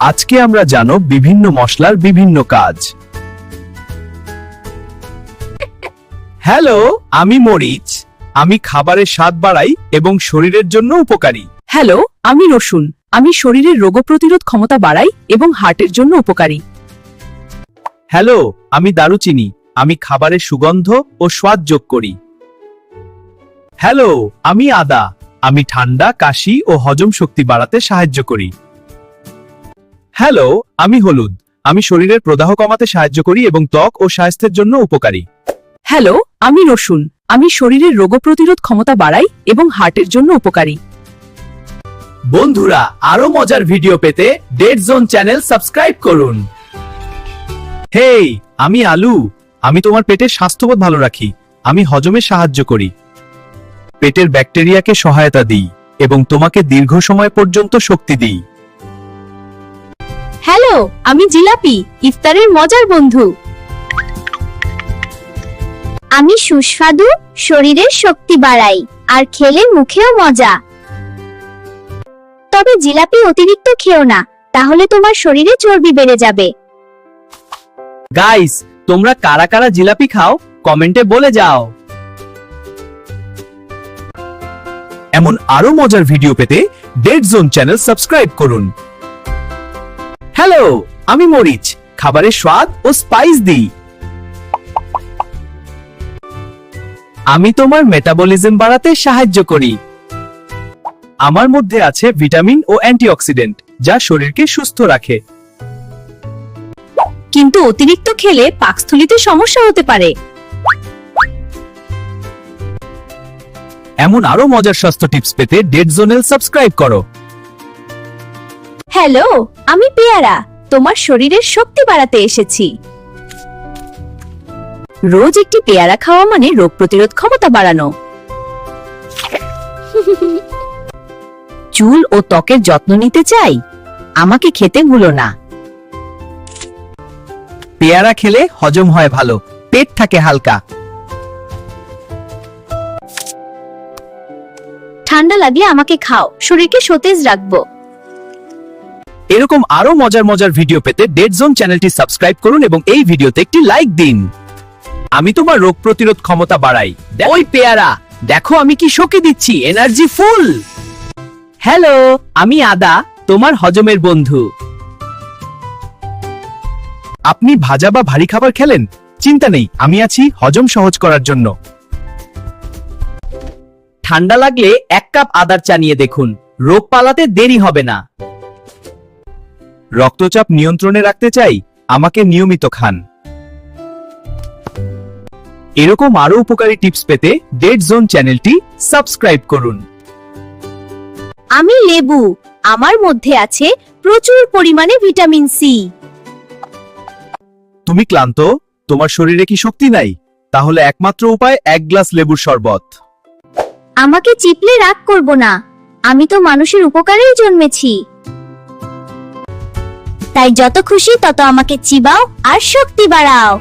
আজকে আমরা জানো বিভিন্ন মশলার বিভিন্ন কাজ। হ্যালো, আমি মরিচ। আমি খাবারের স্বাদ বাড়াই এবং শরীরের জন্য উপকারী। হ্যালো, আমি রসুন। আমি শরীরের রোগ প্রতিরোধ ক্ষমতা বাড়াই এবং হার্টের জন্য উপকারী। হ্যালো, আমি দারুচিনি। আমি খাবারের সুগন্ধ ও স্বাদ যোগ করি। হ্যালো, আমি আদা। আমি ঠান্ডা, কাশি ও হজম শক্তি বাড়াতে সাহায্য করি। হ্যালো, আমি হলুদ। আমি শরীরের প্রদাহ কমাতে সাহায্য করি এবং ত্বক ও স্বাস্থ্যের জন্য উপকারী। হ্যালো, আমি রসুন। আমি শরীরের রোগ প্রতিরোধ ক্ষমতা বাড়াই এবং হার্টের জন্য উপকারী। বন্ধুরা, আরো মজার ভিডিও পেতে ডেড জোন চ্যানেল সাবস্ক্রাইব করুন। হেই, আমি আলু। আমি তোমার পেটের স্বাস্থ্যবোধ ভালো রাখি। আমি হজমে সাহায্য করি, পেটের ব্যাকটেরিয়াকে সহায়তা দিই এবং তোমাকে দীর্ঘ সময় পর্যন্ত শক্তি দিই। হ্যালো, আমি জিলাপি, ইফতারের মজার বন্ধু। আমি সুস্বাদু, শরীরের শক্তি বাড়াই আর খেলে মুখেও মজা। তবে জিলাপি অতিরিক্ত খেও না, তাহলে তোমার শরীরে চর্বি বেড়ে যাবে। গাইস, তোমরা কারা কারা জিলাপি খাও কমেন্টে বলে যাও। এমন আরো মজার ভিডিও পেতে ডেড জোন চ্যানেল সাবস্ক্রাইব করুন। হ্যালো, আমি মরিচ। খাবারের স্বাদ ও স্পাইস দিই। আমি তোমার মেটাবলিজম বাড়াতে সাহায্য করি। আমার মধ্যে আছে ভিটামিন ও অ্যান্টিঅক্সিডেন্ট, যা শরীরকে সুস্থ রাখে। কিন্তু অতিরিক্ত খেলে পাকস্থলীতে সমস্যা হতে পারে। এমন আরো মজার স্বাস্থ্য টিপস পেতে ডেড জোনেল সাবস্ক্রাইব করো। হ্যালো, আমি পেয়ারা। তোমার শরীরের শক্তি বাড়াতে এসেছি। রোজ একটি পেয়ারা খাওয়া মানে রোগ প্রতিরোধ ক্ষমতা বাড়ানো। চুল ও ত্বকের যত্ন নিতে চাই? আমাকে খেতে ভুলো না। পেয়ারা খেলে হজম হয় ভালো, পেট থাকে হালকা। ঠান্ডা লাগলে আমাকে খাও, শরীরকে সতেজ রাখবো। এরকম আরো মজার মজার ভিডিও পেতে ডেড জোন চ্যানেলটি সাবস্ক্রাইব করুন এবং এই ভিডিওতে একটি লাইক দিন। আমি তোমার রোগ প্রতিরোধ ক্ষমতা বাড়াই। ওই পেয়ারা, দেখো আমি কি শক্তি দিচ্ছি, এনার্জি ফুল। হ্যালো, আমি আদা, তোমার হজমের বন্ধু। আপনি ভাজা বা ভারী খাবার খেলেন? চিন্তা নেই, আমি আছি হজম সহজ করার জন্য। ঠান্ডা লাগলে 1 কাপ আদার চা নিয়ে দেখুন, রোগ পালাতে দেরি হবে না। রক্তচাপ নিয়ন্ত্রণে রাখতে চাই? আমাকে নিয়মিত খান। এরকম আরো উপকারী টিপস পেতে ডেড জোন চ্যানেলটি সাবস্ক্রাইব করুন। আমি লেবু। আমার মধ্যে আছে প্রচুর পরিমাণে ভিটামিন সি। তুমি ক্লান্ত? তোমার শরীরে কি শক্তি নাই? তাহলে একমাত্র উপায় 1 গ্লাস লেবুর শরবত। আমাকে চিপলে রাগ করব না, আমি তো মানুষের উপকারেই জন্মেছি। তাই যত খুশি তত আমাকে চিবাও আর শক্তি বাড়াও।